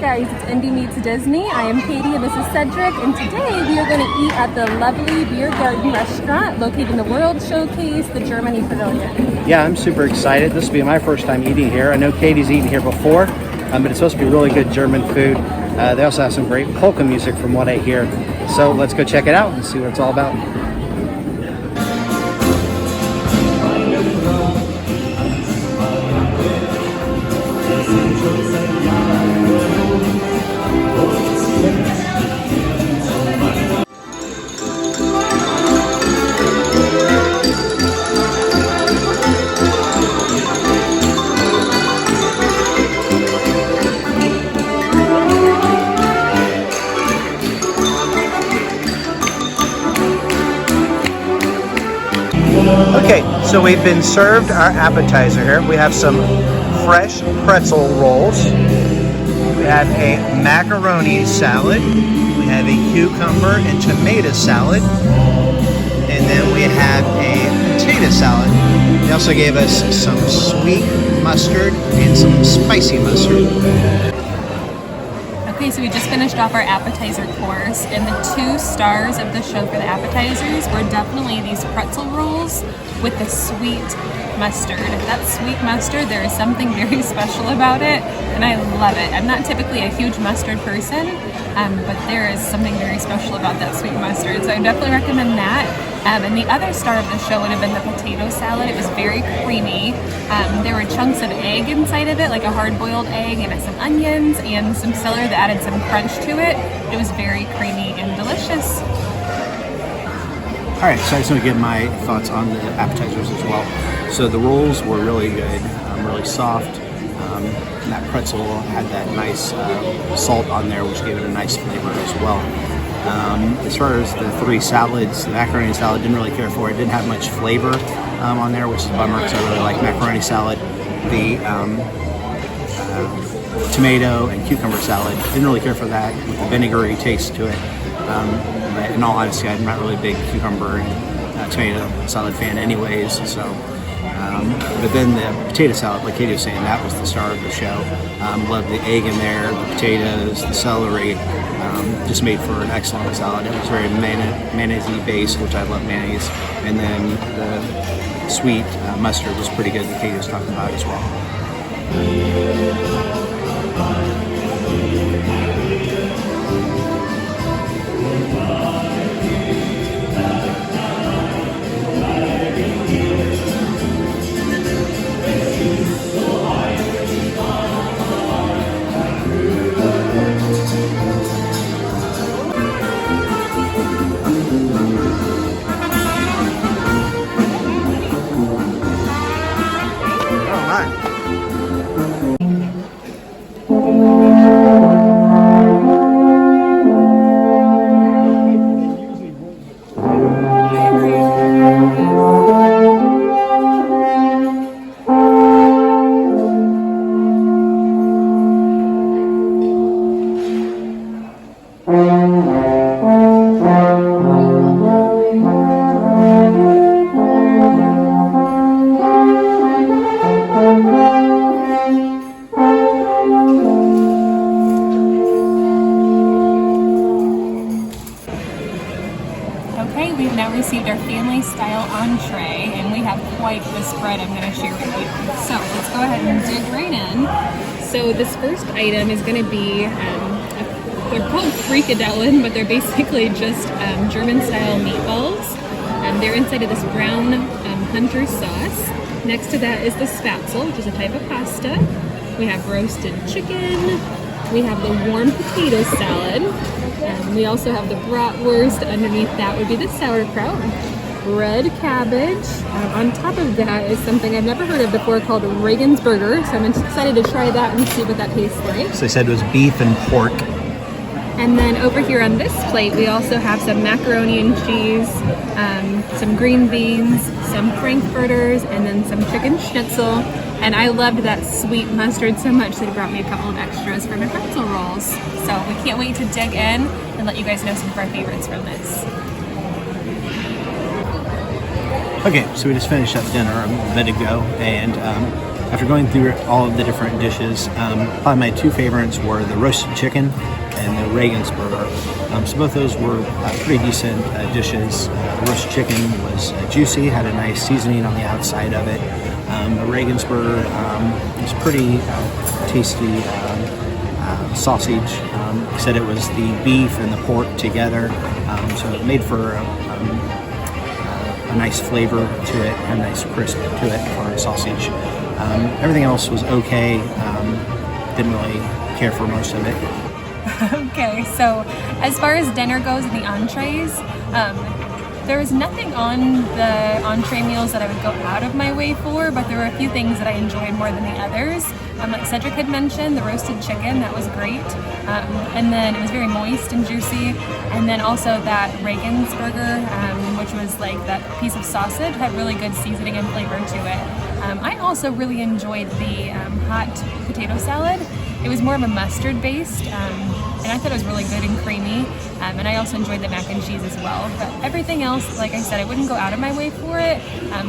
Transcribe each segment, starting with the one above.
guys, it's Indy Meets Disney. I am Katie and this is Cedric, and today we are going to eat at the lovely Biergarten restaurant located in the World Showcase, the Germany Pavilion. Yeah, I'm super excited. This will be my first time eating here. I know Katie's eaten here before, but it's supposed to be really good German food. They also have some great polka music from what I hear. So let's go check it out and see what it's all about. Okay, so we've been served our appetizer here. We have some fresh pretzel rolls. We have a macaroni salad. We have a cucumber and tomato salad. And then we have a potato salad. They also gave us some sweet mustard and some spicy mustard. Okay, so we just finished off our appetizer course, and the 2 stars of the show for the appetizers were definitely these pretzel rolls with the sweet mustard. That sweet mustard, there is something very special about it, and I love it. I'm not typically a huge mustard person, but there is something very special about that sweet mustard, so I definitely recommend that. And the other star of the show would have been the potato salad. It was very creamy. There were chunks of egg inside of it, like a hard-boiled egg, and some onions and some celery that added some crunch to it. It was very creamy and delicious. All right, so I just want to give my thoughts on the appetizers as well. So the rolls were really good, really soft. And that pretzel had that nice salt on there, which gave it a nice flavor as well. As far as the 3 salads, the macaroni salad, didn't really care for it. It didn't have much flavor on there, which is a bummer because I really like macaroni salad. The tomato and cucumber salad, didn't really care for that with the vinegary taste to it. But in all honesty, I'm not really a big cucumber and tomato salad fan anyways. So, but then the potato salad, like Katie was saying, that was the star of the show. Loved the egg in there, the potatoes, the celery. Just made for an excellent salad. It was very mayonnaise-y based, which I love mayonnaise. And then the sweet mustard was pretty good that Katie was talking about as well. Okay, we've now received our family style entree, and we have quite the spread I'm going to share with you. So let's go ahead and dig right in. So this first item is going to be, they're called frikadellen, but they're basically just German style meatballs. They're inside of this brown hunter sauce. Next to that is the spatzel, which is a type of pasta. We have roasted chicken. We have the warm potato salad. We also have the bratwurst. Underneath that would be the sauerkraut. Red cabbage. On top of that is something I've never heard of before called Regensburger. So I'm excited to try that and see what that tastes like. So they said it was beef and pork. And then over here on this plate, we also have some macaroni and cheese, some green beans, some frankfurters, and then some chicken schnitzel. And I loved that sweet mustard so much that it brought me a couple of extras for my pretzel rolls. So we can't wait to dig in and let you guys know some of our favorites from this. Okay, so we just finished up dinner a bit ago, and after going through all of the different dishes, probably my two favorites were the roasted chicken and the Regensburger. So both those were pretty decent dishes. The roasted chicken was juicy, had a nice seasoning on the outside of it. The Regensburger was pretty tasty sausage. Said it was the beef and the pork together, so it made for a nice flavor to it, a nice crisp to it for a sausage. Everything else was okay. Didn't really care for most of it. Okay, so as far as dinner goes and the entrees, there was nothing on the entree meals that I would go out of my way for, but there were a few things that I enjoyed more than the others. Like Cedric had mentioned, the roasted chicken, that was great. And then it was very moist and juicy. And then also that Regensburger, which was like that piece of sausage, had really good seasoning and flavor to it. I also really enjoyed the hot potato salad. It was more of a mustard based, and I thought it was really good and creamy. And I also enjoyed the mac and cheese as well. But everything else, like I said, I wouldn't go out of my way for it.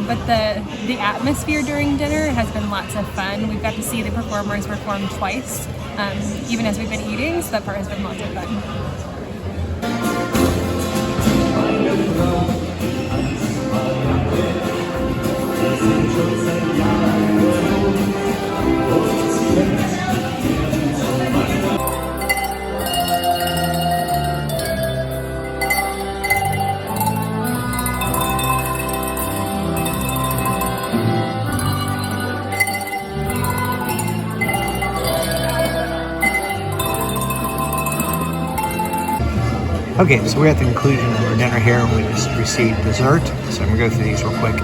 But the atmosphere during dinner has been lots of fun. We've got to see the performers perform twice, even as we've been eating, so that part has been lots of fun. Okay, so we're at the conclusion of our dinner here, and we just received dessert. So I'm gonna go through these real quick.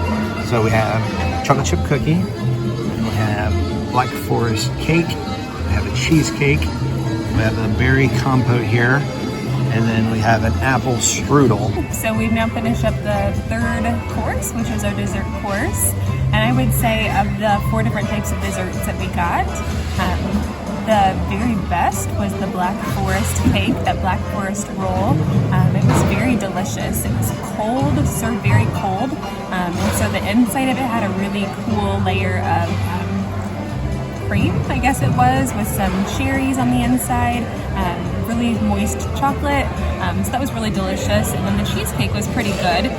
So we have chocolate chip cookie, and we have black forest cake, we have a cheesecake, we have a berry compote here, and then we have an apple strudel. So we've now finished up the third course, which was our dessert course. And I would say of the 4 different types of desserts that we got, the very best was the black forest cake, that black forest roll. It was very delicious. It was cold, served very cold. And so the inside of it had a really cool layer of cream, I guess it was, with some cherries on the inside, really moist chocolate. So that was really delicious. And then the cheesecake was pretty good,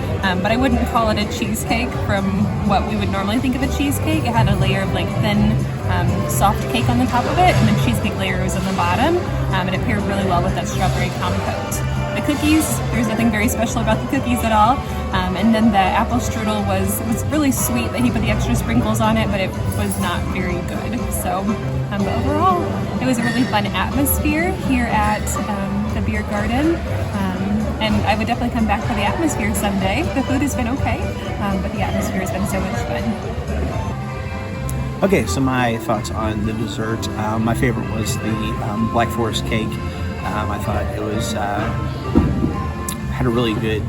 but I wouldn't call it a cheesecake from what we would normally think of a cheesecake. It had a layer of like thin, soft cake on the top of it, and the cheesecake layer was on the bottom, and it paired really well with that strawberry compote. The cookies, there's nothing very special about the cookies at all. And then the apple strudel was really sweet that he put the extra sprinkles on it, but it was not very good. So, but overall, it was a really fun atmosphere here at the Biergarten. And I would definitely come back for the atmosphere someday. The food has been okay, but the atmosphere has been so much fun. Okay, so my thoughts on the dessert. My favorite was the Black Forest cake. I thought it was had a really good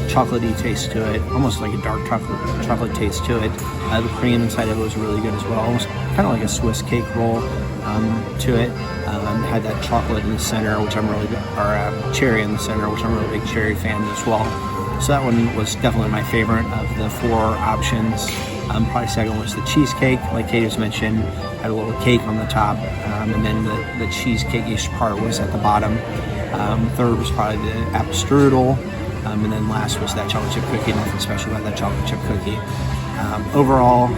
chocolatey taste to it, almost like a dark chocolate taste to it. The cream inside of it was really good as well, almost kind of like a Swiss cake roll to it. Had that chocolate in the center, which I'm really, or cherry in the center, which I'm a really big cherry fan as well. So that one was definitely my favorite of the 4 options. Probably second was the cheesecake, like Kate just mentioned, had a little cake on the top, and then the cheesecake-ish part was at the bottom. Third was probably the apple strudel, and then last was that chocolate chip cookie. Nothing special about that chocolate chip cookie. Overall,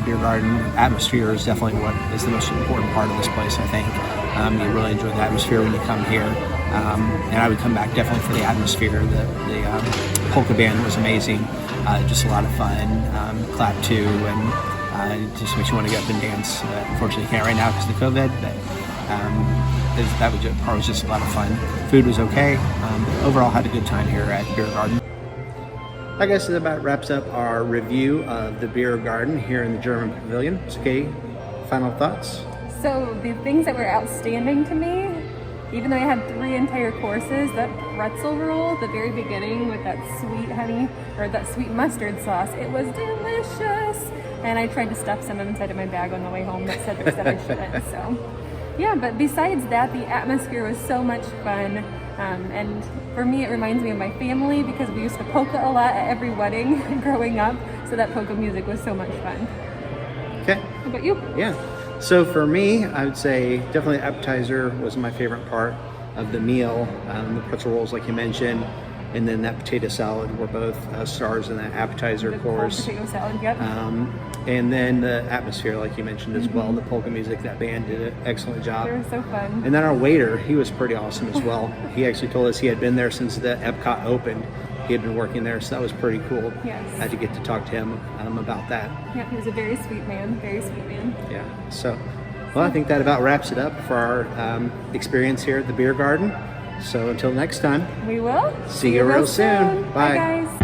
Biergarten atmosphere is definitely what is the most important part of this place, I think. You really enjoy the atmosphere when you come here, and I would come back definitely for the atmosphere. The polka band was amazing, just a lot of fun. Clap too, and it just makes you want to get up and dance. Unfortunately, you can't right now because of the COVID, but that part was just a lot of fun. Food was okay. Overall, had a good time here at Biergarten. I guess that about wraps up our review of the Biergarten here in the German Pavilion. So, Katie, final thoughts? So the things that were outstanding to me, even though I had 3 entire courses, that pretzel roll at the very beginning with that sweet honey, or that sweet mustard sauce, it was delicious. And I tried to stuff some inside of my bag on the way home, but Cedric said I shouldn't, so. Yeah, but besides that, the atmosphere was so much fun. And for me, it reminds me of my family because we used to polka a lot at every wedding growing up. So that polka music was so much fun. Okay. about you? Yeah. So for me, I would say definitely appetizer was my favorite part of the meal. The pretzel rolls, like you mentioned, and then that potato salad were both stars in that appetizer The course. potato salad, yep. And then the atmosphere, like you mentioned as well, the polka music, that band did an excellent job. They were so fun. And then our waiter, he was pretty awesome as well. He actually told us he had been there since the Epcot opened. He had been working there, so that was pretty cool. Yes. I had to get to talk to him about that. Yeah, he was a very sweet man, very sweet man. Yeah. So, well, I think that about wraps it up for our experience here at the Biergarten. So until next time, We will see you real soon. Bye, Bye. guys.